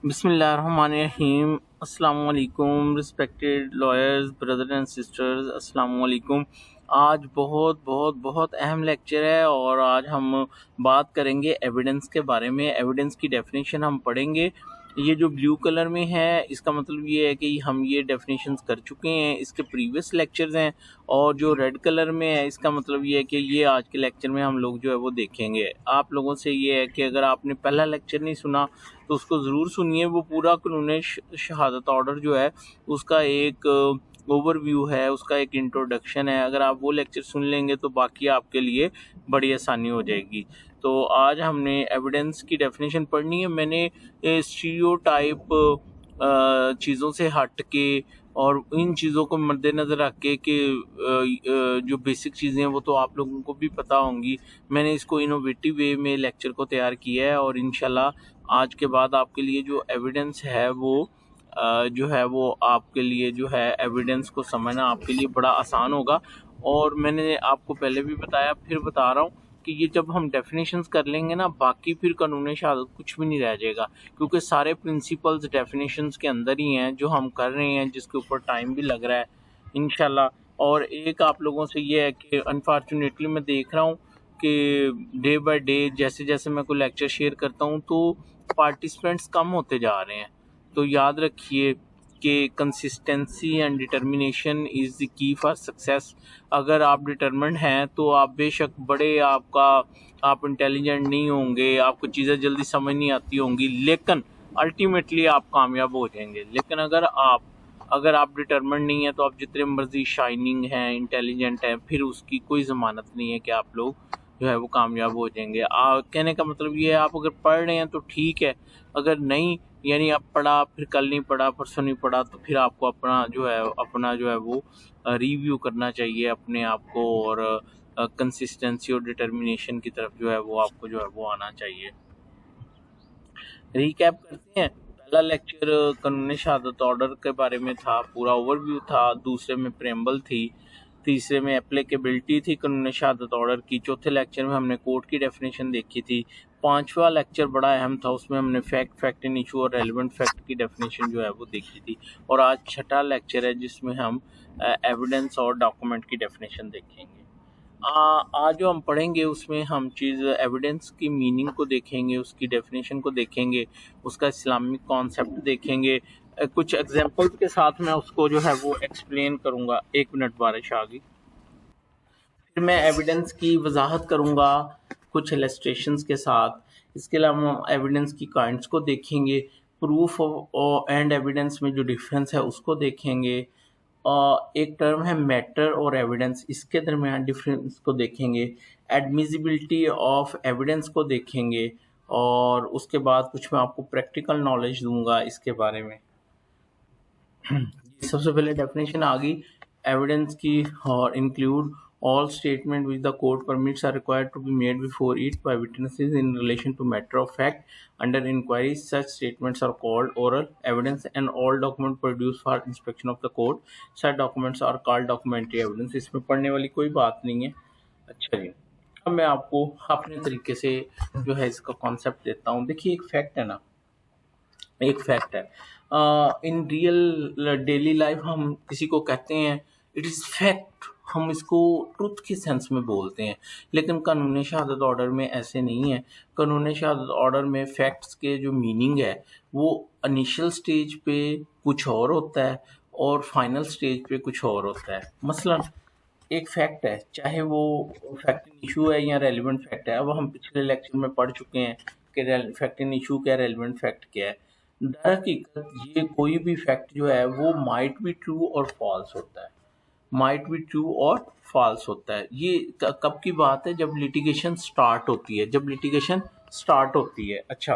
बिस्मिल्लाहिर्रहमानिर्रहीम। अस्सलाम वालेकुम respected lawyers, brother and sisters, अस्सलाम वालेकुम। आज बहुत बहुत बहुत अहम लेक्चर है और आज हम बात करेंगे एविडेंस के बारे में। एविडेंस की डेफिनेशन हम पढ़ेंगे। ये जो ब्लू कलर में है इसका मतलब ये है कि हम ये डेफिनेशंस कर चुके हैं, इसके प्रीवियस लेक्चर्स हैं। और जो रेड कलर में है इसका मतलब ये है कि ये आज के लेक्चर में हम लोग जो है वो देखेंगे। आप लोगों से ये है कि अगर आपने पहला लेक्चर नहीं सुना तो उसको ज़रूर सुनिए। वो पूरा कानून शहादत ऑर्डर जो है उसका एक ओवरव्यू है, उसका एक इंट्रोडक्शन है। अगर आप वो लेक्चर सुन लेंगे तो बाकी आपके लिए बड़ी आसानी हो जाएगी। तो आज हमने एविडेंस की डेफिनेशन पढ़नी है। मैंने स्टीरियोटाइप चीज़ों से हट के और इन चीज़ों को मद्देनज़र रख के कि जो बेसिक चीज़ें हैं वो तो आप लोगों को भी पता होंगी, मैंने इसको इनोवेटिव वे में लेक्चर को तैयार किया है। और इंशाल्लाह आज के बाद आपके लिए जो एविडेंस है वो जो है वो आपके लिए जो है एविडेंस को समझना आपके लिए बड़ा आसान होगा। और मैंने आपको पहले भी बताया, फिर बता रहा हूँ कि ये जब हम डेफिनेशंस कर लेंगे ना, बाकी फिर कानून शहादत कुछ भी नहीं रह जाएगा, क्योंकि सारे प्रिंसिपल्स डेफिनेशंस के अंदर ही हैं जो हम कर रहे हैं, जिसके ऊपर टाइम भी लग रहा है इंशाल्लाह। और एक आप लोगों से ये है कि अनफॉर्चुनेटली मैं देख रहा हूँ कि डे बाय डे जैसे जैसे मैं कोई लेक्चर शेयर करता हूँ तो पार्टिसिपेंट्स कम होते जा रहे हैं। तो याद रखिए कि consistency and determination is the key for success. अगर आप डिटर्मिन्ड हैं तो आप बेशक बड़े आप इंटेलिजेंट नहीं होंगे, आपको चीज़ें जल्दी समझ नहीं आती होंगी, लेकिन अल्टीमेटली आप कामयाब हो जाएंगे। लेकिन अगर आप डिटर्मिन्ड नहीं है तो आप जितने मर्जी शाइनिंग हैं, इंटेलिजेंट हैं, फिर उसकी कोई ज़मानत नहीं है कि आप लोग जो है वो कामयाब हो जाएंगे। कहने का मतलब ये है, आप अगर पढ़ रहे हैं तो ठीक है, अगर नहीं यानी आप पढ़ा फिर कल नहीं पढ़ा, परसों नहीं पढ़ा, तो फिर आपको अपना जो है वो रिव्यू करना चाहिए अपने आप को। और कंसिस्टेंसी और डिटर्मिनेशन की तरफ जो है वो आपको जो है वो आना चाहिए। रिकैप करते हैं। पहला लेक्चर कानून शहादत ऑर्डर के बारे में था, पूरा ओवरव्यू था। दूसरे में प्रेम्बल थी। तीसरे में एप्लीकेबिलिटी थी कानून शहादत ऑर्डर की। चौथे लेक्चर में हमने कोर्ट की डेफिनेशन देखी थी। पांचवा लेक्चर बड़ा अहम था, उसमें हमने फैक्ट इन इशू और रेलिवेंट फैक्ट की डेफिनेशन जो है वो देखी थी। और आज छठा लेक्चर है जिसमें हम एविडेंस और डॉक्यूमेंट की डेफिनेशन देखेंगे। आज जो हम पढ़ेंगे उसमें हम चीज़ एविडेंस की मीनिंग को देखेंगे, उसकी डेफिनेशन को देखेंगे, उसका इस्लामिक कॉन्सेप्ट देखेंगे। कुछ एग्जांपल्स के साथ मैं उसको जो है वो एक्सप्लेन करूँगा। एक मिनट बारिश आ गई। फिर मैं एविडेंस की वजाहत करूँगा कुछ इलस्ट्रेशंस के साथ। इसके अलावा हम एविडेंस की काइंड्स को देखेंगे। प्रूफ एंड एविडेंस में जो डिफरेंस है उसको देखेंगे। एक टर्म है मैटर और एविडेंस, इसके दरमियान डिफरेंस को देखेंगे। एडमिसिबिलिटी ऑफ एविडेंस को देखेंगे। और उसके बाद कुछ मैं आपको प्रैक्टिकल नॉलेज दूंगा इसके बारे में। सबसे पहले डेफिनेशन आ गई एविडेंस की, और include all statement which the court permits are required to be made before it by witnesses in relation to matter of fact under inquiry. Such statements are called oral evidence, and all documents produced for inspection of the court, such documents are called documentary evidence. इसमें पढ़ने वाली कोई बात नहीं है। अच्छा जी, अब मैं आपको अपने तरीके से जो है इसका कॉन्सेप्ट देता हूँ। देखिए, एक फैक्ट है ना, एक फैक्ट है। इन रियल डेली लाइफ हम किसी को कहते हैं इट इज़ फैक्ट, हम इसको ट्रुथ के सेंस में बोलते हैं। लेकिन कानून शहादत ऑर्डर में ऐसे नहीं है। कानून शहादत ऑर्डर में फैक्ट्स के जो मीनिंग है वो इनिशियल स्टेज पे कुछ और होता है और फाइनल स्टेज पे कुछ और होता है। मसलन एक फैक्ट है, चाहे वो फैक्ट इन इशू है या रेलिवेंट फैक्ट है। अब हम पिछले लेक्चर में पढ़ चुके हैं कि फैक्ट इन इशू क्या है, रेलिवेंट फैक्ट क्या है। दरहकीकत ये कोई भी फैक्ट जो है वो माइट बी ट्रू और फॉल्स होता है। माइट बी ट्रू और फॉल्स होता है। ये कब की बात है? जब लिटिगेशन स्टार्ट होती है, जब लिटिगेशन स्टार्ट होती है। अच्छा,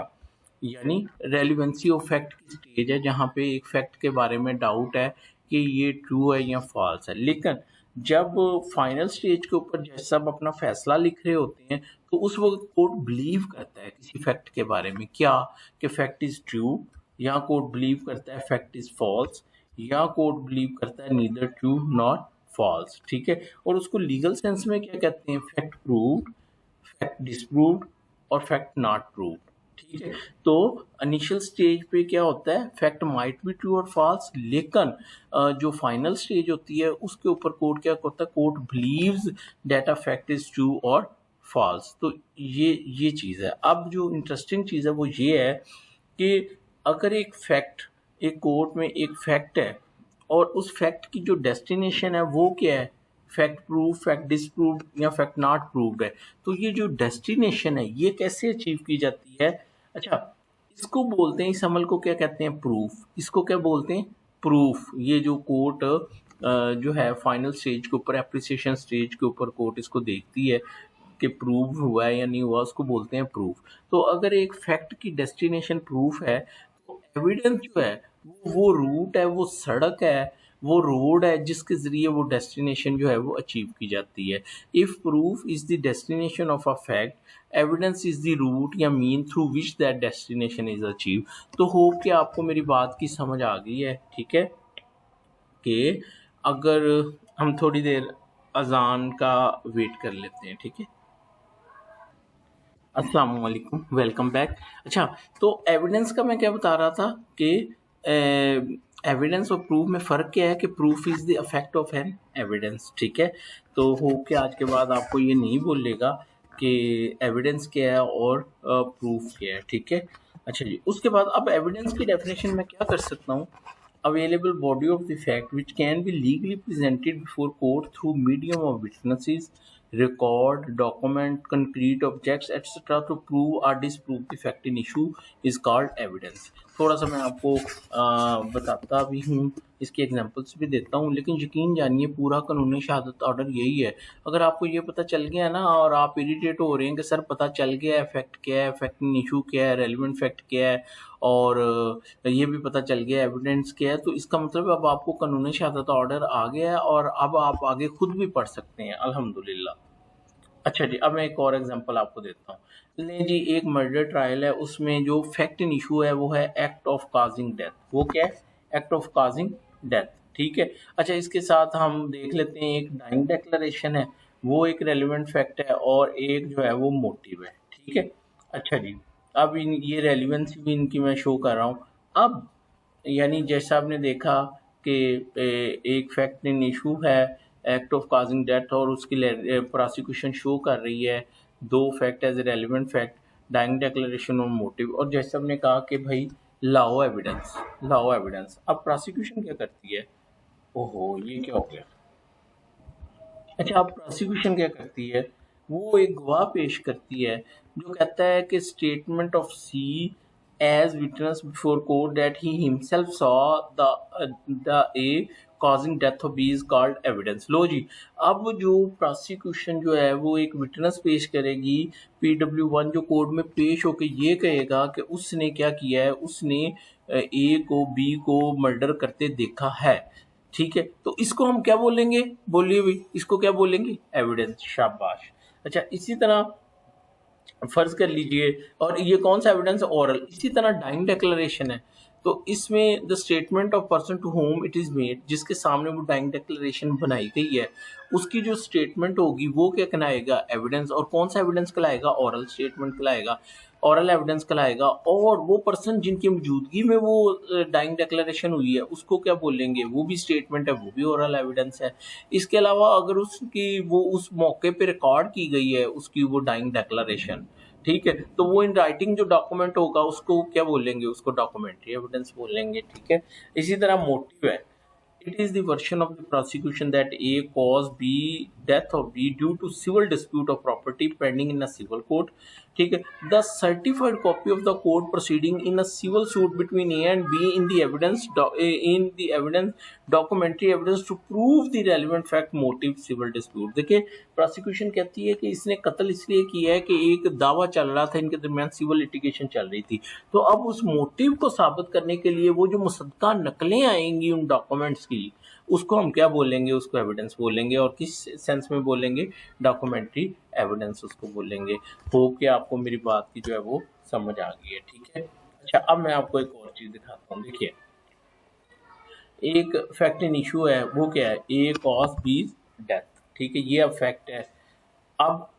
यानी रेलिवेंसी ऑफ फैक्ट की स्टेज है जहाँ पे एक फैक्ट के बारे में डाउट है कि ये ट्रू है या फॉल्स है। लेकिन जब फाइनल स्टेज के ऊपर जज साहब अपना फैसला लिख रहे होते हैं तो उस वक्त कोर्ट बिलीव करता है किसी फैक्ट के बारे में, क्या कि फैक्ट इज ट्रू, या कोर्ट बिलीव करता है फैक्ट इज फॉल्स, या कोर्ट बिलीव करता है नीदर ट्रू नॉट फॉल्स। ठीक है। और उसको लीगल सेंस में क्या कहते हैं? फैक्ट प्रूव्ड, फैक्ट डिसप्रूव्ड और फैक्ट नॉट प्रूव्ड। ठीक है। तो इनिशियल स्टेज पे क्या होता है, फैक्ट माइट बी ट्रू और फॉल्स, लेकिन जो फाइनल स्टेज होती है उसके ऊपर कोर्ट क्या होता है, court believes that a fact is true और फॉल्स। तो ये चीज़ है। अब जो इंटरेस्टिंग चीज़ है वो ये है कि अगर एक फैक्ट, एक कोर्ट में एक फैक्ट है और उस फैक्ट की जो डेस्टिनेशन है वो क्या है, फैक्ट प्रूव, फैक्ट डिसप्रूव या फैक्ट नॉट प्रूव्ड है, तो ये जो डेस्टिनेशन है ये कैसे अचीव की जाती है। अच्छा, इसको बोलते हैं, इस अमल को क्या कहते हैं, प्रूफ। इसको क्या बोलते हैं, प्रूफ। ये जो कोर्ट जो है फाइनल स्टेज के ऊपर, एप्रिसिएशन स्टेज के ऊपर कोर्ट इसको देखती है कि प्रूव हुआ है या नहीं हुआ, उसको बोलते हैं प्रूफ। तो अगर एक फैक्ट की डेस्टिनेशन प्रूफ है तो एविडेंस जो है वो रूट है, वो सड़क है, वो रोड है जिसके ज़रिए वो डेस्टिनेशन जो है वो अचीव की जाती है। If proof is the destination of a fact, evidence is the route या mean through which that destination is achieve. तो होप कि आपको मेरी बात की समझ आ गई है, ठीक है। कि अगर हम थोड़ी देर अजान का वेट कर लेते हैं, ठीक है। अस्सलाम वालेकुम, वेलकम बैक। अच्छा, तो एविडेंस का मैं क्या बता रहा था कि एविडेंस और प्रूफ में फ़र्क क्या है कि proof is the effect of an evidence, ठीक है। तो हो के आज के बाद आपको ये नहीं बोलेगा कि एविडेंस क्या है और प्रूफ क्या है, ठीक है। अच्छा जी, उसके बाद अब एविडेंस की डेफिनेशन में क्या कर सकता हूँ, available body of the fact which can be legally presented before court through medium of witnesses, record, document, concrete objects, etc. to prove or disprove the fact in issue is called evidence। थोड़ा सा मैं आपको बताता भी हूँ, इसके examples भी देता हूँ, लेकिन यकीन जानिए पूरा कानूनी शहादत ऑर्डर यही है। अगर आपको ये पता चल गया ना और आप इरिटेट हो रहे हैं कि सर पता चल गया है फैक्ट क्या है, फैक्ट इन इशू क्या है, रेलिवेंट फैक्ट क्या है, और ये भी पता चल गया एविडेंस क्या है, तो इसका मतलब अब आपको कानूनी शहादत ऑर्डर आ गया है और अब आप आगे खुद भी पढ़ सकते हैं, अल्हम्दुलिल्लाह। अच्छा जी, अब मैं एक और एग्जांपल आपको देता हूँ। लें जी, एक मर्डर ट्रायल है, उसमें जो फैक्ट इन इशू है वो है एक्ट ऑफ काजिंग डेथ। वो क्या है, एक्ट ऑफ काजिंग डेथ, ठीक है। अच्छा, इसके साथ हम देख लेते हैं एक डाइंग डेक्लेरेशन है, वो एक रेलिवेंट फैक्ट है, और एक जो है वो मोटिव है, ठीक है। अच्छा जी, अब इन ये रेलिवेंसी भी इनकी मैं शो कर रहा हूँ। अब यानी जैसा आपने देखा कि एक फैक्ट इन इशू है एक्ट ऑफ काजिंग डेथ, और उसकी प्रोसिक्यूशन शो कर रही है दो fact as a relevant fact, dying declaration और मोटिव, और जैसे हमने कहा कि भाई लाओ एविडेंस, लाओ एविडेंस। अब प्रोसिक्यूशन क्या करती है, ओहो ये क्या हो गया। अच्छा, अब प्रोसिक्यूशन क्या करती है, वो एक गवाह पेश करती है जो कहता है कि statement of C as witness before court that he himself saw the A causing death of B is called evidence. लो जी, अब जो प्रोसिक्यूशन जो है वो एक विटनेस पेश करेगी PW1, जो कोर्ट में पेश होकर ये कहेगा कि उसने क्या किया है, उसने ए को बी को मर्डर करते देखा है, ठीक है। तो इसको हम क्या बोलेंगे, बोलिए भाई, इसको क्या बोलेंगे, एविडेंस। शाबाश। अच्छा, इसी तरह फर्ज कर लीजिए, और ये कौन सा एविडेंस, ओरल। इसी तरह डाइंग डिक्लेरेशन है, तो इसमें the statement of person to whom it is made, जिसके सामने वो डाइंग डिक्लेरेशन बनाई गई है, उसकी जो स्टेटमेंट होगी वो क्या कहलाएगा, एविडेंस। और कौन सा एविडेंस कहलाएगा, ओरल स्टेटमेंट कहलाएगा, ओरल एविडेंस कहलाएगा। और वो पर्सन जिनकी मौजूदगी में वो डाइंग डिक्लेरेशन हुई है उसको क्या बोलेंगे, वो भी स्टेटमेंट है, वो भी ओरल एविडेंस है। इसके अलावा अगर उसकी वो उस मौके पे रिकॉर्ड की गई है उसकी वो डाइंग डिक्लेरेशन, ठीक है, तो वो इन राइटिंग जो डॉक्यूमेंट होगा उसको क्या बोलेंगे, उसको डॉक्यूमेंट्री एविडेंस बोलेंगे, ठीक है। इसी तरह मोटिव है, it is the version of the prosecution that A caused B death of B due to civil dispute of property pending in a civil court, ठीक है। The certified copy of the court proceeding in a civil suit between A and B in the evidence documentary evidence to prove the relevant fact motive civil dispute। देखिए, prosecution कहती है कि इसने कत्ल इसलिए किया है कि एक दावा चल रहा था, इनके दरमियान सिविल लिटिगेशन चल रही थी, तो अब उस मोटिव को साबित करने के लिए वो जो मुसद्दका नकलें आएंगी उन डॉक्यूमेंट्स की, उसको हम क्या बोलेंगे, उसको एविडेंस बोलेंगे। और किस सेंस में बोलेंगे, डॉक्यूमेंट्री एविडेंस उसको बोलेंगे। होप कि आपको मेरी बात की जो है वो समझ आ गई है, ठीक है। अच्छा, अब मैं आपको एक और चीज़ दिखाता हूँ। देखिए, एक फैक्ट इन इशू है, वो क्या है, ए कॉज बी डेथ, ठीक है, ये अब फैक्ट है। अब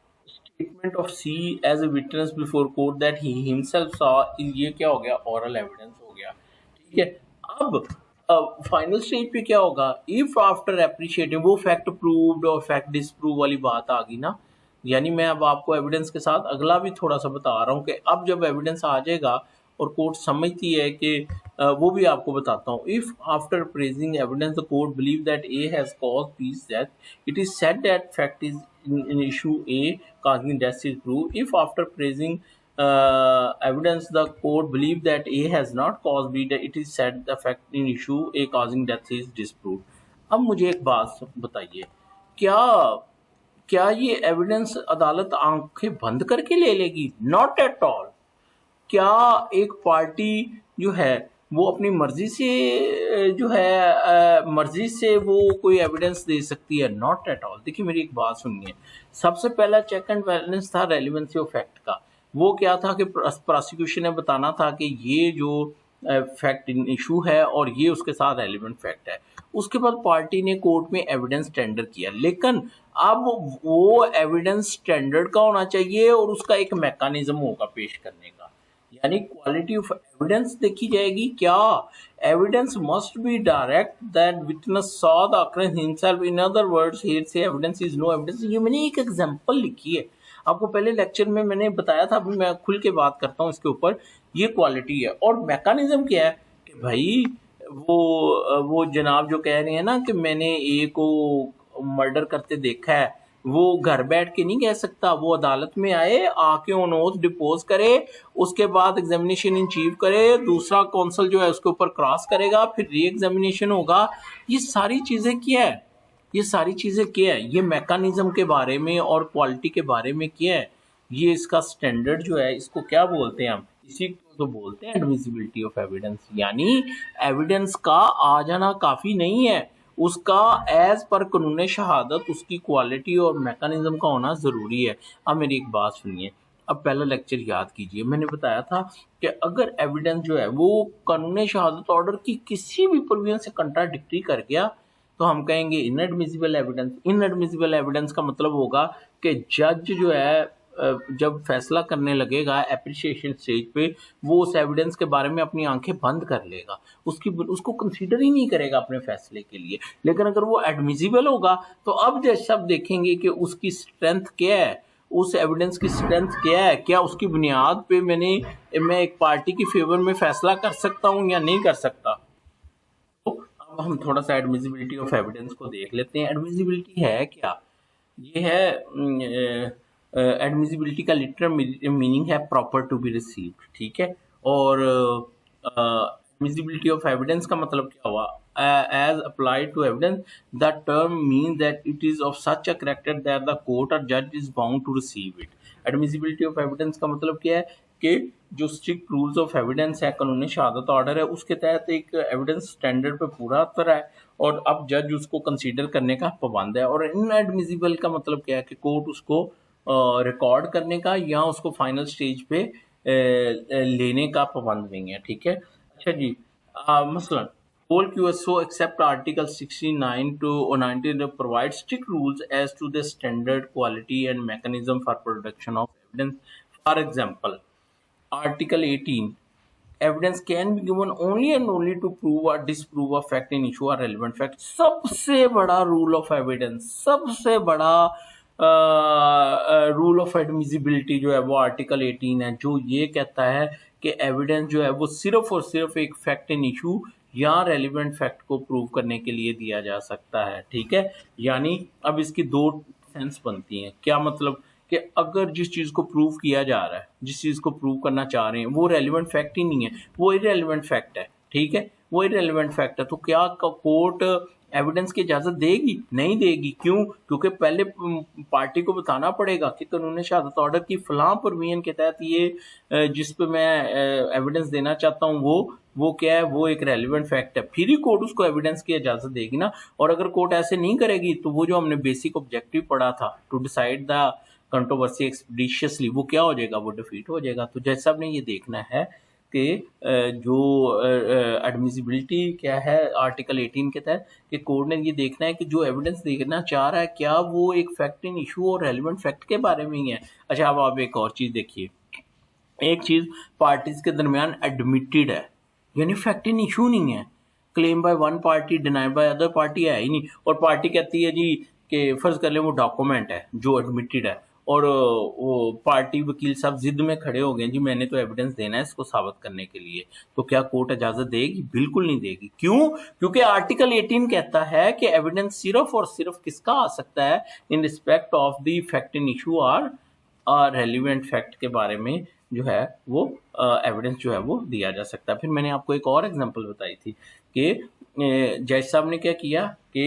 statement of C as a witness before court that he himself saw, ये क्या हो गया, ओरल एविडेंस हो गया। ठीक है, अब फाइनल स्टेज पे क्या होगा, इफ आफ्टर एप्रिशिएटिंग, वो फैक्ट प्रूव्ड और फैक्ट डिसप्रूव वाली बात आ गई ना। यानी मैं अब आपको एविडेंस के साथ अगला भी थोड़ा सा बता रहा हूँ कि अब जब एविडेंस आ जाएगा और कोर्ट समझती है कि वो भी आपको बताता हूँ। If after praising evidence the court believe that A has cause B's death, it is said that fact is in issue A causing death is proved. If after praising evidence the court believe that A has not caused B, it is said the fact in issue A causing death is disproved. अब मुझे एक बात बताइए, क्या क्या ये evidence अदालत आंखें बंद करके ले लेगी? Not at all. क्या एक पार्टी जो है वो अपनी मर्जी से जो है मर्जी से वो कोई एविडेंस दे सकती है? Not at all. देखिए मेरी एक बात सुनिए, सबसे पहला चेक एंड बैलेंस था रेलिवेंसी ऑफ फैक्ट का। वो क्या था कि प्रोसिक्यूशन ने बताना था कि ये जो फैक्ट इशू है और ये उसके साथ रेलिवेंट फैक्ट है। उसके बाद पार्टी ने कोर्ट में एविडेंस टेंडर किया, लेकिन अब वो एविडेंस स्टैंडर्ड का होना चाहिए और उसका एक मैकेनिज्म होगा पेश करने का, यानी क्वालिटी ऑफ एविडेंस देखी जाएगी। क्या evidence must be direct that witness saw the occurrence himself, in other words hearsay evidence is no evidence. ये मैंने एक एग्जांपल लिखी है, आपको पहले लेक्चर में मैंने बताया था, अभी मैं खुल के बात करता हूँ इसके ऊपर। ये क्वालिटी है और मैकेनिज्म क्या है कि भाई वो जनाब जो कह रहे हैं ना कि मैंने ए को मर्डर करते देखा है, वो घर बैठ के नहीं कह सकता, वो अदालत में आए, आके ऑन ओथ डिपोज करे, उसके बाद एग्जामिनेशन इन चीफ करे, दूसरा कौंसल जो है उसके ऊपर क्रॉस करेगा, फिर री एग्जामिनेशन होगा। ये सारी चीजें क्या है, ये सारी चीजें क्या है, ये मैकेनिज्म के बारे में और क्वालिटी के बारे में क्या है, ये इसका स्टैंडर्ड जो है इसको क्या बोलते हैं हम, इसी को तो बोलते हैं एडमिसिबिलिटी ऑफ एविडेंस। यानी एविडेंस का आ जाना काफी नहीं है, उसका एज पर कानून शहादत उसकी क्वालिटी और मैकेनिज्म का होना जरूरी है। अब मेरी एक बात सुनिए, अब पहला लेक्चर याद कीजिए, मैंने बताया था कि अगर एविडेंस जो है वो कानून शहादत ऑर्डर की किसी भी प्रोविजन से कंट्राडिक्टरी कर गया तो हम कहेंगे इनएडमिसिबल एविडेंस। इनएडमिसिबल एविडेंस का मतलब होगा कि जज जो है जब फैसला करने लगेगा एप्रिसिएशन स्टेज पे, वो उस एविडेंस के बारे में अपनी आंखें बंद कर लेगा, उसको कंसीडर ही नहीं करेगा अपने फैसले के लिए। लेकिन अगर वो एडमिसिबल होगा तो अब जज सब देखेंगे कि उसकी स्ट्रेंथ क्या है, उस एविडेंस की स्ट्रेंथ क्या है, क्या उसकी बुनियाद पे मैं एक पार्टी की फेवर में फैसला कर सकता हूँ या नहीं कर सकता। तो अब हम थोड़ा सा एडमिसिबिलिटी ऑफ एविडेंस को देख लेते हैं। एडमिसिबिलिटी है क्या? ये है एडमिसिबिलिटी का लिटरल मीनिंग है प्रॉपर टू बी रिसीव्ड, ठीक है। और एडमिसिबिलिटी ऑफ एविडेंस का मतलब क्या हुआ? As applied to evidence the term mean that it is of such a character that the court और जज is bound to receive it. Admissibility of evidence का मतलब क्या है कि जो स्ट्रिक्ट रूल्स ऑफ एविडेंस है, कानूनी शहादत ऑर्डर है, उसके तहत एक एविडेंस स्टैंडर्ड पे पूरा उतरा है और अब जज उसको कंसीडर करने का पाबंद है। और इनएडमिसिबल का मतलब क्या है कि कोर्ट उसको रिकॉर्ड करने का या उसको फाइनल स्टेज पे लेने का पाबंद नहीं है, ठीक है। अच्छा जी, मसलन all QSO except Article 69 to 19 provide strict rules as to the standard, quality and mechanism for production of evidence. For example, Article 18, evidence can be given only and only to prove or disprove a fact in issue or relevant fact. सबसे बड़ा rule of evidence, सबसे बड़ा rule of admissibility जो है वो article 18 है, जो ये कहता है कि एविडेंस जो है वो सिर्फ और सिर्फ एक फैक्ट इन इशू या रेलिवेंट फैक्ट को प्रूव करने के लिए दिया जा सकता है, ठीक है। यानी अब इसकी दो सेंस बनती हैं। क्या मतलब कि अगर जिस चीज़ को प्रूव किया जा रहा है, जिस चीज़ को प्रूव करना चाह रहे हैं, वो रेलिवेंट फैक्ट ही नहीं है, वो इरेलीवेंट फैक्ट है, ठीक है, वो इरेलीवेंट फैक्ट है, तो क्या कोर्ट एविडेंस की इजाज़त देगी? नहीं देगी। क्यों? क्योंकि पहले पार्टी को बताना पड़ेगा कि कानून शहादत ऑर्डर की फलां प्रोविजन के तहत ये जिस पे मैं एविडेंस देना चाहता हूँ वो क्या है, वो एक रेलिवेंट फैक्ट है, फिर ही कोर्ट उसको एविडेंस की इजाज़त देगी ना। और अगर कोर्ट ऐसे नहीं करेगी तो वो जो हमने बेसिक ऑब्जेक्टिव पढ़ा था टू डिसाइड द कंट्रोवर्सी एक्सपीडिशियसली, वो क्या हो जाएगा, वो डिफीट हो जाएगा। तो जज साहब ने ये देखना है कि जो एडमिसिबिलिटी क्या है आर्टिकल 18 के तहत, कि कोर्ट ने ये देखना है कि जो एविडेंस देखना चाह रहा है क्या वो एक फैक्ट इन इशू और रेलिवेंट फैक्ट के बारे में ही है। अच्छा, अब आप एक और चीज़ देखिए, एक चीज़ पार्टीज के दरमियान एडमिटेड है, यानी फैक्ट इन इशू नहीं है, claim by one party denied by other party है ही नहीं, और पार्टी कहती है जी कि फर्ज कर ले वो डॉक्यूमेंट है जो एडमिटेड है, और वो पार्टी वकील साहब जिद में खड़े हो गए जी मैंने तो एविडेंस देना है इसको साबित करने के लिए, तो क्या कोर्ट इजाजत देगी? बिल्कुल नहीं देगी। क्यों? क्योंकि आर्टिकल 18 कहता है कि एविडेंस सिर्फ और सिर्फ किसका आ सकता है, in respect of the fact in issue और रेलिवेंट फैक्ट के बारे में जो है वो एविडेंस जो है वो दिया जा सकता है। फिर मैंने आपको एक और एग्जांपल बताई थी कि जज साहब ने क्या किया कि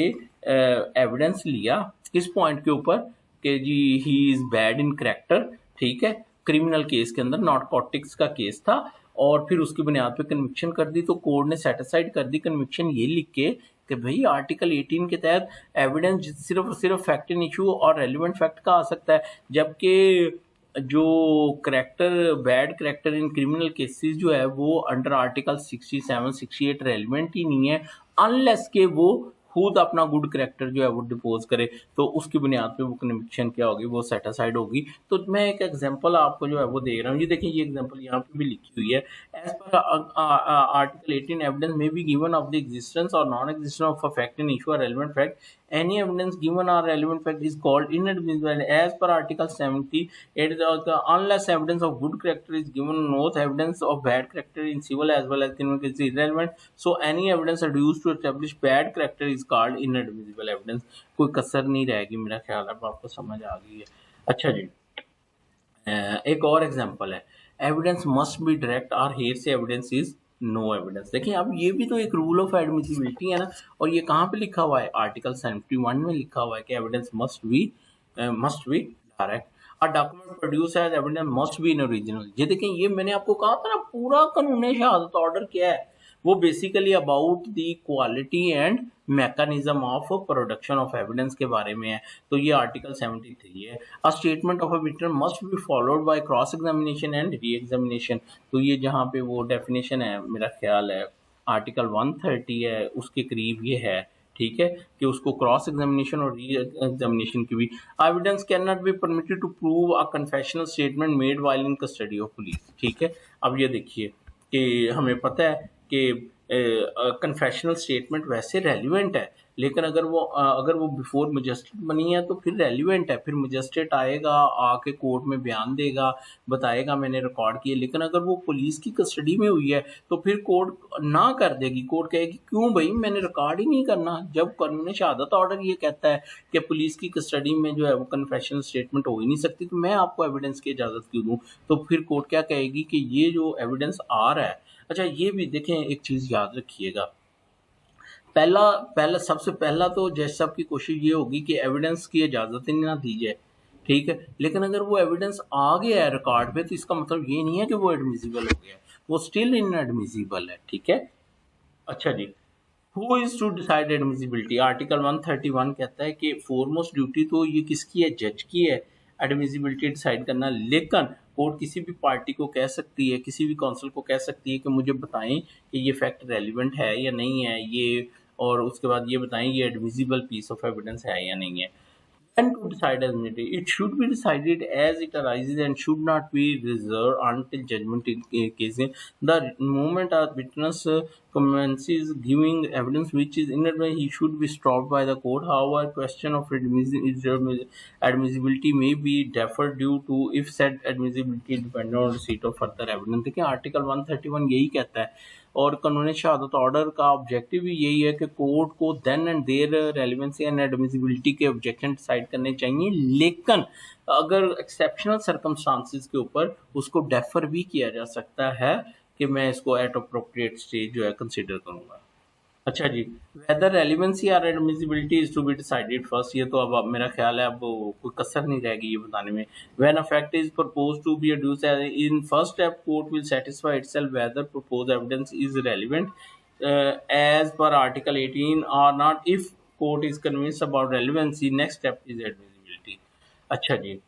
एविडेंस लिया किस पॉइंट के ऊपर कि जी he is bad in character, ठीक है, क्रिमिनल केस के अंदर नारकोटिक्स का केस था, और फिर उसकी बुनियाद पे कन्विक्शन कर दी, तो कोर्ट ने सेटिस्फाइड कर दी कन्विक्शन ये लिख के कि भाई आर्टिकल 18 के तहत एविडेंस सिर्फ और सिर्फ फैक्ट इन इशू और रेलिवेंट फैक्ट का आ सकता है, जबकि जो character bad character in criminal cases जो है वो अंडर आर्टिकल 67 68 रेलिवेंट ही नहीं है, अनलेस के वो खुद अपना गुड करैक्टर जो है वो डिपोज करे, तो उसकी बुनियाद पे वो कन्विक्शन क्या होगी, वो सेटिस्फाइड होगी। तो मैं एक एग्जांपल आपको जो है वो दे रहा हूँ, ये देखिए ये एग्जांपल यहाँ पे भी लिखी हुई है, एज पर आर्टिकल 18 एविडेंस में be given of the existence और non existence of a fact in issue और relevant fact, any evidence given or relevant fact is called inadmissible as per article 70, it is unless evidence of good character is given, no evidence of bad character in civil as well as criminal case is irrelevant, so any evidence adduced to establish bad character is called inadmissible evidence। कोई कसर नहीं रहेगी, मेरा ख्याल है आपको समझ आ गई है। अच्छा जी, एक और एग्जांपल है, एविडेंस मस्ट बी डायरेक्ट और हेयरसे एविडेंस इज नो एविडेंस। देखिए अब ये भी तो एक रूल ऑफ एडमिसिबिलिटी है ना, और ये कहाँ पे लिखा हुआ है, आर्टिकल 71 में लिखा हुआ है कि evidence must be direct, a document produce as evidence must be in original. ये देखें, ये मैंने आपको कहा था ना, पूरा कानून शहादत ऑर्डर क्या है, वो basically about the quality and mechanism of production of evidence के बारे में है। तो ये आर्टिकल 73 है, a statement of a witness must be followed by cross examination and re examination. तो ये जहाँ पे वो डेफिनेशन है, मेरा ख्याल है आर्टिकल 130 है, उसके करीब ये है, ठीक है, कि उसको क्रॉस एग्जामिनेशन और री एग्जामिनेशन की भी। Evidence can not be permitted to prove a confessional statement made while in custody of police, ठीक है। अब ये देखिए कि हमें पता है कि कन्फेशनल स्टेटमेंट वैसे रेलिवेंट है, लेकिन अगर वो बिफोर मजिस्ट्रेट बनी है तो फिर रेलिवेंट है, फिर मजिस्ट्रेट आएगा, आके कोर्ट में बयान देगा, बताएगा मैंने रिकॉर्ड किया। लेकिन अगर वो पुलिस की कस्टडी में हुई है तो फिर कोर्ट ना कर देगी, कोर्ट कहेगी क्यों भाई, मैंने रिकॉर्ड ही नहीं करना। जब कानून शहादत ऑर्डर ये कहता है कि पुलिस की कस्टडी में जो है वो कन्फेशनल स्टेटमेंट हो ही नहीं सकती, तो मैं आपको एविडेंस की इजाज़त क्यों दूँ? तो फिर कोर्ट क्या कहेगी कि ये जो एविडेंस आ रहा है। अच्छा, ये भी देखें, एक चीज़ याद रखिएगा, पहला सबसे पहला तो जज साहब की कोशिश ये होगी कि एविडेंस की इजाज़त ही ना दी जाए, ठीक है। लेकिन अगर वो एविडेंस आ गया है रिकॉर्ड पे तो इसका मतलब ये नहीं है कि वो एडमिसिबल हो गया है, वो स्टिल इनएडमिसिबल है, ठीक है। अच्छा जी, who is to decide admissibility, article 131 कहता है कि फोरमोस्ट ड्यूटी तो ये किसकी है, जज की है, एडमिसिबिलिटी डिसाइड करना। लेकिन कोर्ट किसी भी पार्टी को कह सकती है, किसी भी काउंसिल को कह सकती है कि मुझे बताएं कि ये फैक्ट रेलिवेंट है या नहीं है, ये, और उसके बाद ये बताएं ये एडमिसिबल पीस ऑफ एविडेंस है या नहीं है। And to decide as needed, it should be decided as it arises and should not be reserved until judgment in cases. The moment a witness commences giving evidence which is inadvertent, he should be stopped by the court. However, question of admissibility may be deferred due to if said admissibility depend on receipt of further evidence। देखिए article 131 यही कहता है, और कानून शहादत order का objective भी यही है कि कोर्ट को then and there relevancy and admissibility के ऑब्जेक्शन डिसाइड करने चाहिए, लेकिन अगर एक्सेप्शनल सर्कमस्टांसिस के ऊपर उसको डेफर भी किया जा सकता है कि मैं इसको एट अप्रोप्रिएट स्टेज जो है कंसिडर करूंगा। अच्छा जी, वेदर रेलिवेंसी और admissibility is to be decided first, ये तो अब मेरा ख्याल है अब कोई कसर नहीं रहेगी ये बताने में। When a fact is proposed to be adduced in first step, court will satisfy itself whether proposed evidence is relevant as per article 18 और not. If court is convinced about relevancy, next step is admissibility. अच्छा जी,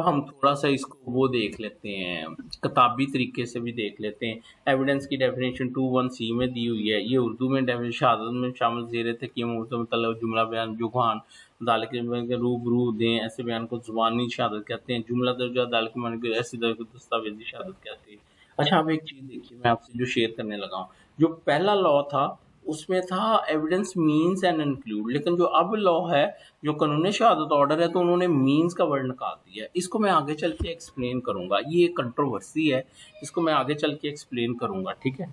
हम थोड़ा सा इसको वो देख लेते हैं, किताबी तरीके से भी देख लेते हैं। एविडेंस की डेफिनेशन 2(1)(c) में दी हुई है। ये उर्दू में डेफिनेशन शहादत में शामिल ज़ेर तकीम मतलब जुमला बयान जुबान अदालत के रूबरू दें, ऐसे बयान को ज़ुबानी शहादत कहते हैं। जुमला दर्जा अदालत के मान ऐसी दस्तावेजी शहादत कहते हैं। अच्छा, अब एक चीज़ देखिए, मैं आपसे जो शेयर करने लगा हूँ, जो पहला लॉ था उसमें था एविडेंस मीन्स एंड इंक्लूड, लेकिन जो अब लॉ है, जो कानूनी शहादत ऑर्डर है, तो उन्होंने मीन्स का वर्ड निकाल दिया है। इसको मैं आगे चल के एक्सप्लेन करूंगा, ये एक कंट्रोवर्सी है, इसको मैं आगे चल के एक्सप्लेन करूंगा, ठीक है।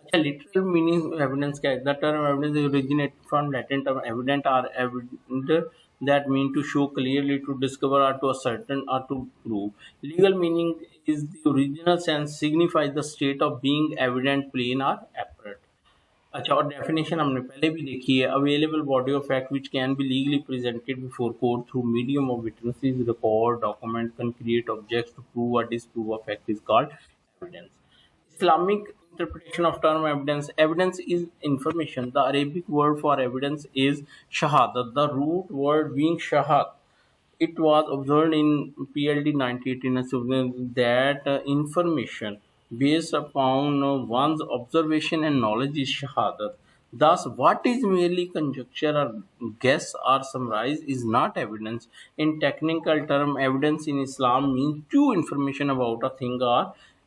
अच्छा, लिटरल मीनिंग एविडेंस क्या है? The term evidence originate from Latin term evident or evident that mean to show clearly, to discover, or to ascertain, or to prove. Legal meaning is the original sense, signifies the state of being evident, plain or apparent. अच्छा, और definition हमने पहले भी देखी है। Available body of fact which can be legally presented before court through medium of witnesses, record, document, concrete objects to prove or disprove a fact is called evidence. Islamic interpretation of term evidence. Evidence is information. The Arabic word for evidence is shahadat. The root word being shahad. It was observed in PLD 1918 that information based upon one's observation and knowledge is shahadat. Thus, what is merely conjecture or guess or surmise is not evidence. In technical term, evidence in Islam means true information about a thing or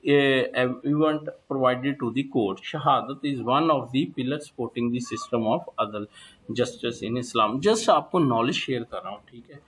event provided to the court. Shahadat is one of the pillars supporting the system of adl justice in Islam. Just आपको knowledge share कर रहा हूँ, ठीक है।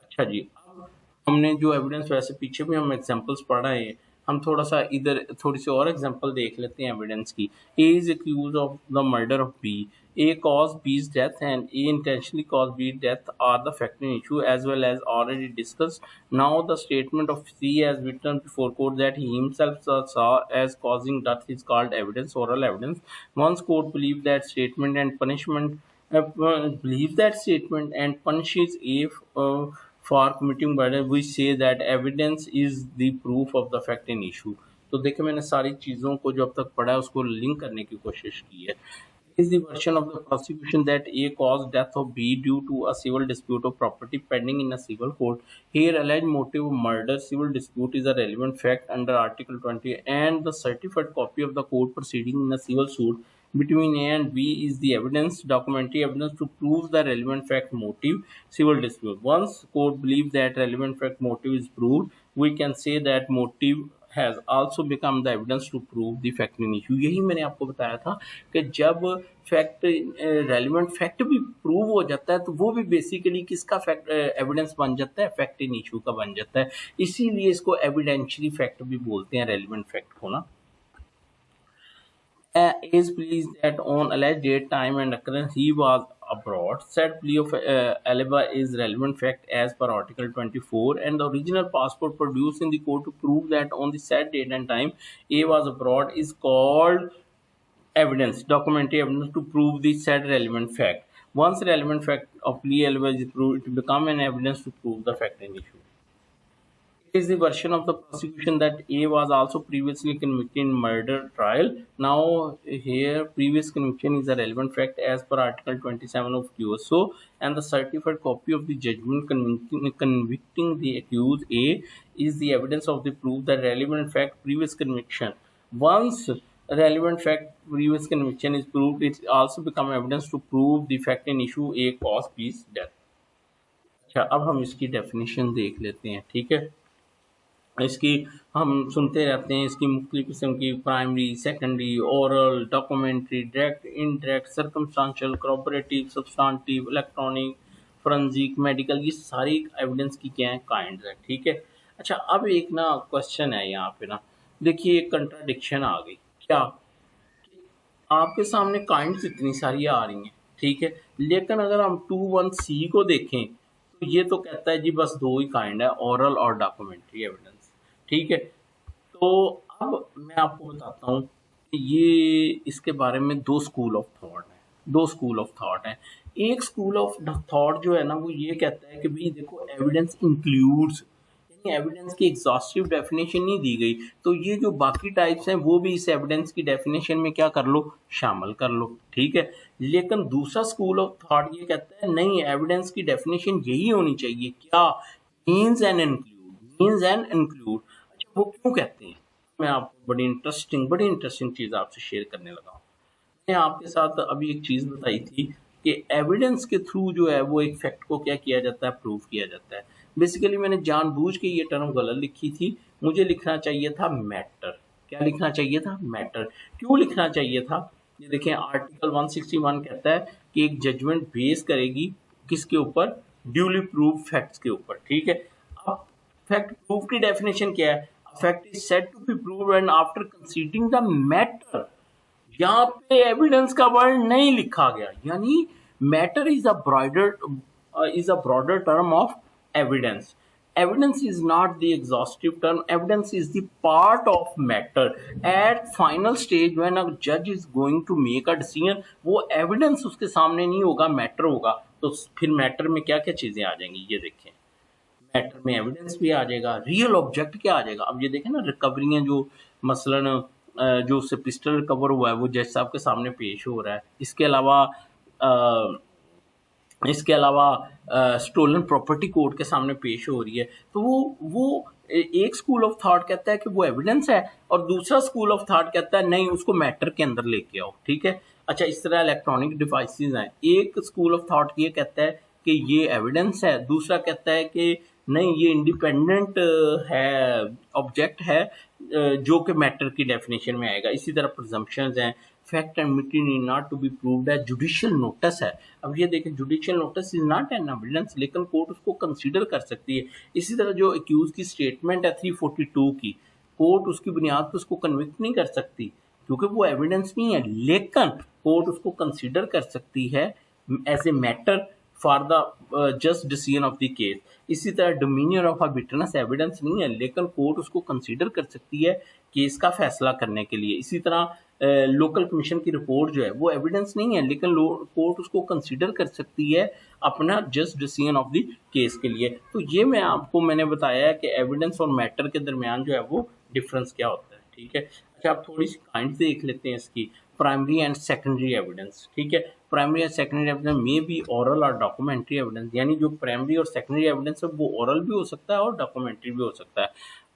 अच्छा जी, अब हमने जो एविडेंस, वैसे पीछे भी हम एग्जांपल्स पढ़ा है, हम थोड़ा सा इधर थोड़ी सी और एग्जांपल देख लेते हैं एविडेंस की। A is accuse of the murder of B, A cause B's death and A intentionally cause B death are the factor in issue as well as already discussed. Now the statement of C as written before court that he himself saw as causing death is called evidence, oral evidence. Once court believe that statement and punishment believes that statement and punishes A for committing murder, we say that evidence is the proof of the fact in issue. तो देखिए, मैंने सारी चीज़ों को जो अब तक पढ़ा है उसको लिंक करने की कोशिश की है। Is the version of the prosecution that A caused death of B due to a civil dispute of property pending in a civil court. Here, alleged motive of murder civil dispute is a relevant fact under Article 20, and the certified copy of the court proceeding in a civil suit between A and B is the evidence, documentary evidence to prove the relevant fact motive civil dispute. Once court believes that relevant fact motive is proved, we can say that motive has also become the evidence to prove the fact in issue. यही मैंने आपको बताया था कि जब fact relevant fact भी prove हो जाता है तो वो भी बेसिकली किसका फैक्ट एविडेंस बन जाता है, फैक्ट इन इशू का बन जाता है। इसीलिए इसको एविडेंशियरी फैक्ट भी बोलते हैं, रेलिवेंट फैक्ट को ना। Is pleased that on alleged date, time, and occurrence he was abroad. Said plea of alibi is relevant fact as per Article 24, and the original passport produced in the court to prove that on the said date and time A was abroad is called evidence, documentary evidence to prove the said relevant fact. Once relevant fact of plea alibi is proved, it become an evidence to prove the fact in issue. Is the version of the prosecution that A was also previously convicted in murder trial. Now here previous conviction is a relevant fact as per Article 27 of QSO, and the certified copy of the judgment convicting the accused A is the evidence of the proof that relevant fact previous conviction. Once relevant fact previous conviction is proved, it also become evidence to prove the fact in issue A caused B's death. अच्छा, अब हम इसकी definition देख लेते हैं, ठीक है। इसकी हम सुनते रहते हैं, इसकी मुख्तलिफ किस्म की primary, secondary, oral, documentary, direct, indirect, circumstantial, corporative, substantive, electronic, forensic, medical, ये सारी एविडेंस की क्या है, काइंड है, ठीक है। अच्छा, अब एक ना क्वेश्चन है यहाँ पे ना, देखिए एक कंट्राडिक्शन आ गई। क्या? आपके सामने काइंड्स इतनी सारी आ रही हैं, ठीक है, लेकिन अगर हम 2(1)(c) को देखें तो ये तो कहता है जी बस दो ही काइंड है, ओरल और डॉक्यूमेंट्री एविडेंस, ठीक है। तो अब मैं आपको बताता हूँ कि ये इसके बारे में दो स्कूल ऑफ थॉट है, दो स्कूल ऑफ थॉट है। एक स्कूल ऑफ थॉट जो है ना वो ये कहता है कि भाई देखो एविडेंस इंक्लूड्स, एविडेंस की एग्जॉस्टिव डेफिनेशन नहीं दी गई, तो ये जो बाकी टाइप्स हैं वो भी इस एविडेंस की डेफिनेशन में क्या कर लो, शामिल कर लो, ठीक है। लेकिन दूसरा स्कूल ऑफ थॉट ये कहता है नहीं, एविडेंस की डेफिनेशन यही होनी चाहिए, क्या मीन्स एंड इंक्लूड। अच्छा, वो क्यों कहते हैं? मैं आपको बड़ी इंटरेस्टिंग चीज़ आपसे शेयर करने लगा हूँ। मैंने आपके साथ अभी एक चीज़ बताई थी कि एविडेंस के थ्रू जो है वो एक फैक्ट को क्या किया जाता है, प्रूव किया जाता है। बेसिकली मैंने जानबूझ के ये टर्म गलत लिखी थी, मुझे लिखना चाहिए था मैटर। क्या लिखना चाहिए था? मैटर। क्यों लिखना चाहिए था? ये देखें, आर्टिकल 161 कहता है कि एक जजमेंट बेस करेगी किसके ऊपर? ड्यूली प्रूव फैक्ट्स के ऊपर। ठीक है, अब फैक्ट प्रूफ की डेफिनेशन क्या है? Fact is said to be prove and after considering the matter. यहाँ पे एविडेंस का वर्ड नहीं लिखा गया, यानी matter is a broader term of evidence. Evidence is not the exhaustive term. Evidence is the part of matter. At final stage, when a judge is going to make a decision, वो evidence उसके सामने नहीं होगा, matter होगा। तो फिर matter में क्या क्या चीजें आ जाएंगी, ये देखें। मैटर में एविडेंस भी आ जाएगा, रियल ऑब्जेक्ट क्या आ जाएगा। अब ये देखें ना, रिकवरियाँ जो मसलन जो उससे पिस्टल रिकवर हुआ है वो जज साहब के सामने पेश हो रहा है। इसके अलावा स्टोलन प्रॉपर्टी कोर्ट के सामने पेश हो रही है। तो वो एक स्कूल ऑफ थॉट कहता है कि वो एविडेंस है, और दूसरा स्कूल ऑफ थॉट कहता है नहीं, उसको मैटर के अंदर लेके आओ। ठीक है, अच्छा, इस तरह इलेक्ट्रॉनिक डिवाइसेस हैं। एक स्कूल ऑफ थॉट ये कहता है कि ये एविडेंस है, दूसरा कहता है कि नहीं, ये इंडिपेंडेंट है, ऑब्जेक्ट है, जो कि मैटर की डेफिनेशन में आएगा। इसी तरह प्रिजम्पशंस हैं, fact admitted need not to be proved है, जुडिशियल नोटिस है। अब ये देखें, judicial notice is not an evidence, लेकिन कोर्ट उसको कंसीडर कर सकती है। इसी तरह जो एक्यूज की स्टेटमेंट है 342 की, कोर्ट उसकी बुनियाद पर उसको कन्विक्ट नहीं कर सकती क्योंकि वो एविडेंस नहीं है, लेकिन कोर्ट उसको कंसीडर कर सकती है as a matter for the just decision of the case. इसी तरह demeanour of a witness evidence नहीं है, लेकिन कोर्ट उसको कंसीडर कर सकती है केस का फैसला करने के लिए। इसी तरह लोकल कमीशन की रिपोर्ट जो है वो एविडेंस नहीं है, लेकिन कोर्ट उसको कंसीडर कर सकती है अपना just decision of the case के लिए। तो ये मैंने बताया है कि एविडेंस और मैटर के दरमियान जो है वो डिफरेंस क्या होता है। ठीक है, अच्छा, आप थोड़ी सी काइंड देख लेते हैं इसकी। Primary and secondary evidence. ठीक है, प्राइमरी एंड सेकेंडरी एविडेंस में भी ओरल और डॉक्यूमेंट्री एविडेंस, यानी जो प्राइमरी और सेकेंडरी एविडेंस है वो ओरल भी हो सकता है और डॉक्यूमेंट्री भी हो सकता है।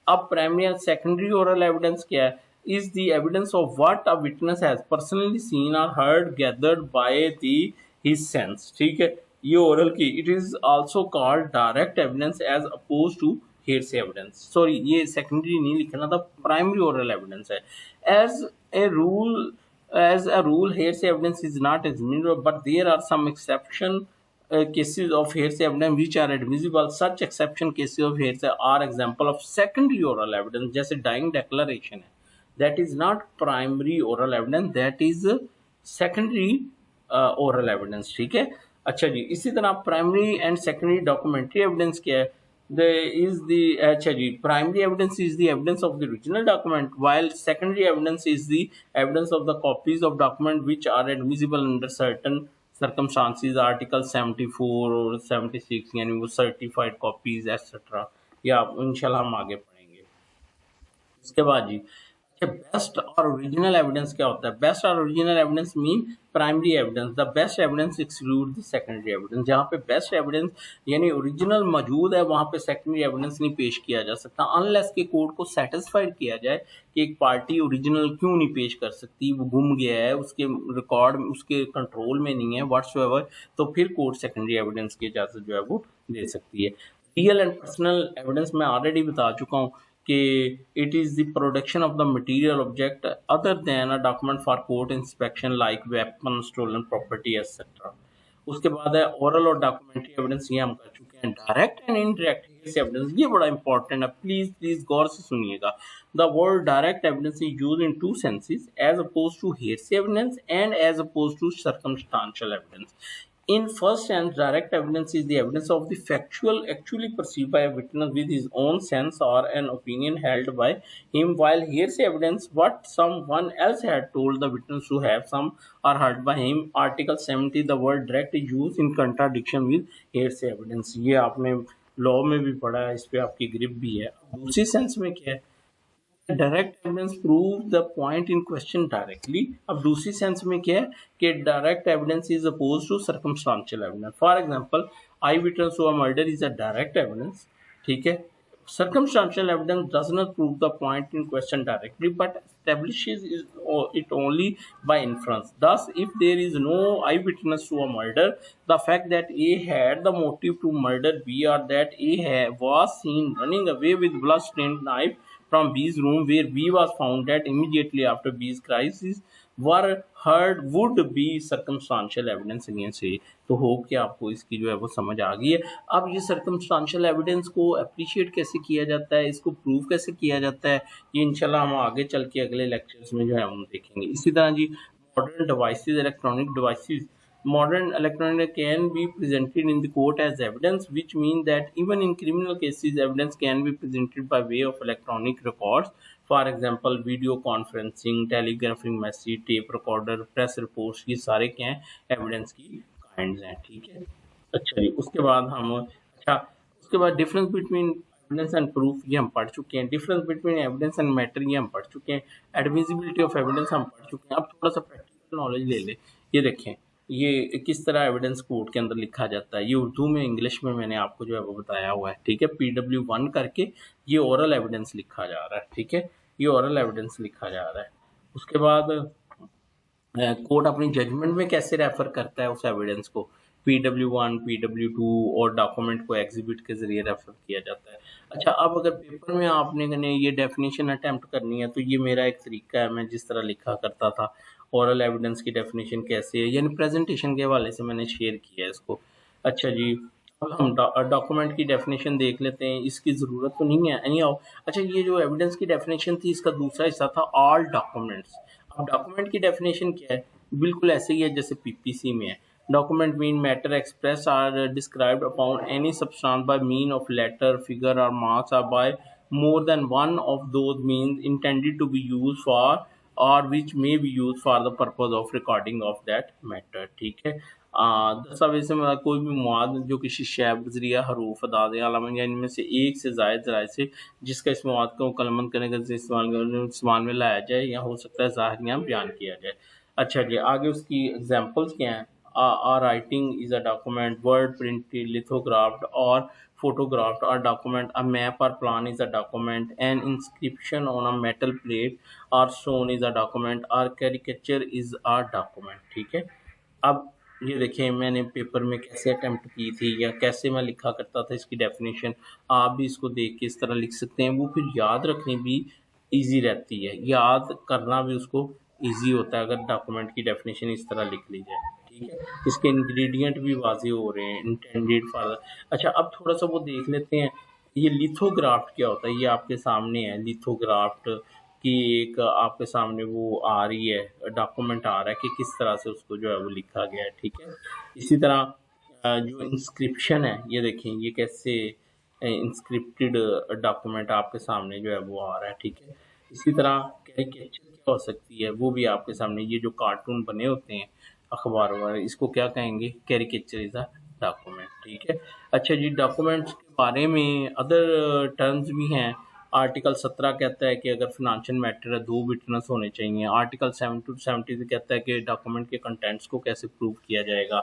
अब primary and secondary oral evidence क्या है? is the evidence of what a witness has personally seen or heard gathered by his sense। ठीक है, ये ओरल की, it is also called direct evidence as oppose to hearsay evidence. Sorry, ये secondary नहीं लिखना था, प्राइमरी ओरल एविडेंस है। As a rule hearsay evidence is not admissible, but there are some exception cases of hearsay evidence which are admissible। Such exception cases of hearsay are example of secondary oral evidence, जैसे dying declaration है, that is not primary oral evidence, that is secondary oral evidence। ठीक है, अच्छा जी, इसी तरह primary and secondary documentary evidence क्या है? अच्छा जी, primary evidence is the evidence of the original document, while secondary evidence is the evidence of the copies of document which are admissible under certain circumstances, article 74 और 76, यानी वो certified copies etc। या इंशाल्लाह हम आगे पढ़ेंगे। उसके बाद जी, बेस्ट और ओरिजिनल एविडेंस क्या होता है? बेस्ट और original evidence mean primary evidence, the best evidence exclude the secondary evidence. जहाँ पे बेस्ट एविडेंस यानी ओरिजिनल मौजूद है, वहाँ पे सेकेंडरी एविडेंस नहीं पेश किया जा सकता, अनलेस के कोर्ट को सेटिस्फाइड किया जाए कि एक पार्टी ओरिजिनल क्यों नहीं पेश कर सकती, वो गुम गया है, उसके रिकॉर्ड उसके कंट्रोल में नहीं है व्हाट्सएवर, तो फिर कोर्ट सेकेंडरी एविडेंस की इजाज़त जो है वो दे सकती है। रियल एंड पर्सनल एविडेंस मैं ऑलरेडी बता चुका हूँ कि it is the production of the material object other than a document for court inspection like weapon, stolen property etc। उसके बाद है ओरल और डॉक्यूमेंट्री एविडेंस, ये हम कर चुके हैं। डायरेक्ट एंड इनडायरेक्ट एविडेंस, ये बड़ा इंपॉर्टेंट है, प्लीज गौर से सुनिएगा। The word direct evidence is used in two senses, as oppose to hearsay evidence and as oppose to circumstantial evidence. In first sense, direct evidence is the evidence of the factual actually perceived by a witness with his own sense or an opinion held by him, while hearsay evidence what someone else had told the witness to have some or heard by him। Article 70, the word direct is used in contradiction with hearsay evidence। ये आपने law में भी पढ़ा है, इस पे आपकी grip भी है। दूसरी सेंस में क्या है? Direct evidence prove the point in question directly. अब दूसरी सेंस में क्या है कि direct evidence is oppose to circumstantial evidence. For example, eye witness to a murder is a direct evidence, ठीक है। Circumstantial evidence does not prove the point in question directly, but establishes it only by inference. Thus, if there is no eyewitness to a murder, the fact that A had the motive to murder B, or that was seen running away with blood-stained knife from B's room, where B was found dead immediately after B's crisis, were heard, would be circumstantial evidence against A. तो हो कि आपको इसकी जो है वो समझ आ गई है। अब ये सर्कमस्टांशियल एविडेंस को अप्रिशिएट कैसे किया जाता है, इसको प्रूव कैसे किया जाता है, ये इंशाल्लाह हम आगे चल के अगले लेक्चर्स में जो है हम देखेंगे। इसी तरह जी modern devices, electronic devices, modern electronic can be presented in the court as evidence, which means that even in criminal cases evidence can be presented by way of electronic records. For example, video conferencing, telegraphing message, tape recorder, press reports, ये सारे क्या हैं evidence की kinds हैं। ठीक है। अच्छा जी, उसके बाद हम उसके बाद difference between evidence and proof ये हम पढ़ चुके हैं। Difference between evidence and matter ये हम पढ़ चुके हैं। एडमिसिबिलिटी ऑफ एविडेंस हम पढ़ चुके हैं। अब थोड़ा सा प्रैक्टिकल नॉलेज ले ले। ये देखें, ये किस तरह एविडेंस कोर्ट के अंदर लिखा जाता है। ये उर्दू में, इंग्लिश में मैंने आपको जो है वो बताया हुआ है। ठीक है। PW1 करके ये ओरल एविडेंस लिखा जा रहा है। ठीक है, ये ओरल एविडेंस लिखा जा रहा है। उसके बाद कोर्ट अपनी जजमेंट में कैसे रेफर करता है उस एविडेंस को, PW1, PW2 और डॉक्यूमेंट को एग्जिबिट के जरिए रेफर किया जाता है। अच्छा, अब अगर पेपर में आपने ये डेफिनेशन अटेम्प्ट करनी है तो ये मेरा एक तरीका है, मैं जिस तरह लिखा करता था। ओरल एविडेंस की डेफिनेशन कैसे है, यानी प्रेजेंटेशन के हवाले से मैंने शेयर किया है इसको। अच्छा जी, अब हम डॉक्यूमेंट की डेफिनेशन देख लेते हैं। इसकी ज़रूरत तो नहीं है एनी हाउ। अच्छा, ये जो एविडेंस की डेफिनेशन थी इसका दूसरा हिस्सा था ऑल डॉक्यूमेंट्स। अब डॉक्यूमेंट की डेफिनेशन क्या है, बिल्कुल ऐसे ही है जैसे PPC में है। Document mean matter express or described upon any substance by mean of letter, figure और मार्क्स, और by more than one of those means intended to be used for or which may be used for the purpose of recording of that matter। ठीक है। दस्तावेज से मतलब कोई भी मवाद जो किसी शैब जरिया हरूफ अदाद आलम या इनमें से एक से ज़ायद ज़राए से जिसका इस मवाद को कलमंद करने का इस्तेमाल में लाया जाए या हो सकता है ज़ाहिर या बयान किया जाए। अच्छा जी, आगे उसकी एग्जाम्पल्स क्या हैं। Writing is a document, word printed, lithographed और photographed or document, a map or plan is a document, an inscription on a metal plate or stone is a document, or caricature is a document। ठीक है। अब ये देखें, मैंने paper में कैसे attempt की थी या कैसे मैं लिखा करता था इसकी डेफिनेशन, आप भी इसको देख के इस तरह लिख सकते हैं। वो फिर याद रखनी भी इजी रहती है, याद करना भी उसको इजी होता है अगर डॉक्यूमेंट की डेफिनेशन इस तरह लिख ली जाए। ठीक है, इसके इंग्रेडिएंट भी वाज़ेह हो रहे हैं, इंटेंडेड फॉर। अच्छा, अब थोड़ा सा वो देख लेते हैं, ये लिथोग्राफ्ट क्या होता है। ये आपके सामने है लिथोग्राफ्ट की एक आपके सामने वो आ रही है, डॉक्यूमेंट आ रहा है कि किस तरह से उसको जो है वो लिखा गया है। ठीक है। इसी तरह जो इंस्क्रिप्शन है, ये देखें ये कैसे इंस्क्रिप्टेड डॉक्यूमेंट आपके सामने जो है वो आ रहा है। ठीक है। इसी तरह कैरिकेचर क्या हो सकती है, वो भी आपके सामने, ये जो कार्टून बने होते हैं अखबार वगैरह, इसको क्या कहेंगे, कैरिकेचर इज अ डॉक्यूमेंट। ठीक है। अच्छा जी, डॉक्यूमेंट्स के बारे में अदर टर्म्स भी हैं। आर्टिकल 17 कहता है कि अगर फिनेंशियल मैटर है 2 विटनेस होने चाहिए। आर्टिकल 70 to 70 से कहता है कि डॉक्यूमेंट के कंटेंट्स को कैसे प्रूव किया जाएगा।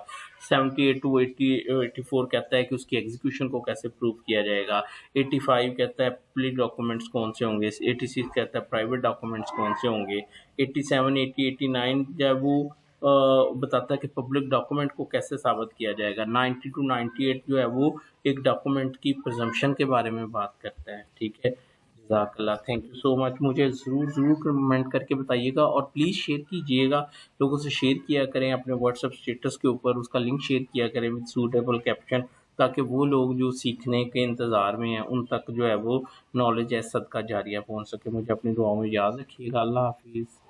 78 to 84 कहता है कि उसकी एग्जीक्यूशन को कैसे प्रूव किया जाएगा। 85 कहता है पब्लिक डॉक्यूमेंट्स कौन से होंगे। 86 कहता है प्राइवेट डॉक्यूमेंट्स कौन से होंगे। 87, 80, 89 जब वो बताता है कि पब्लिक डॉक्यूमेंट को कैसे साबित किया जाएगा। 90 to 98 जो है वो एक डॉक्यूमेंट की प्रिजम्पशन के बारे में बात करता है। ठीक है। जज़ाकल्लाह, थैंक यू सो मच। मुझे ज़रूर कमेंट करके बताइएगा और प्लीज़ शेयर कीजिएगा, लोगों से शेयर किया करें अपने व्हाट्सएप स्टेटस के ऊपर, उसका लिंक शेयर किया करें विद सूटेबल कैप्शन, ताकि वो लोग जो सीखने के इंतज़ार में हैं उन तक जो है वो नॉलेज सदका जारिया पहुँच सके। मुझे अपनी दुआओं में याद रखिएगा। अल्लाह हाफिज़।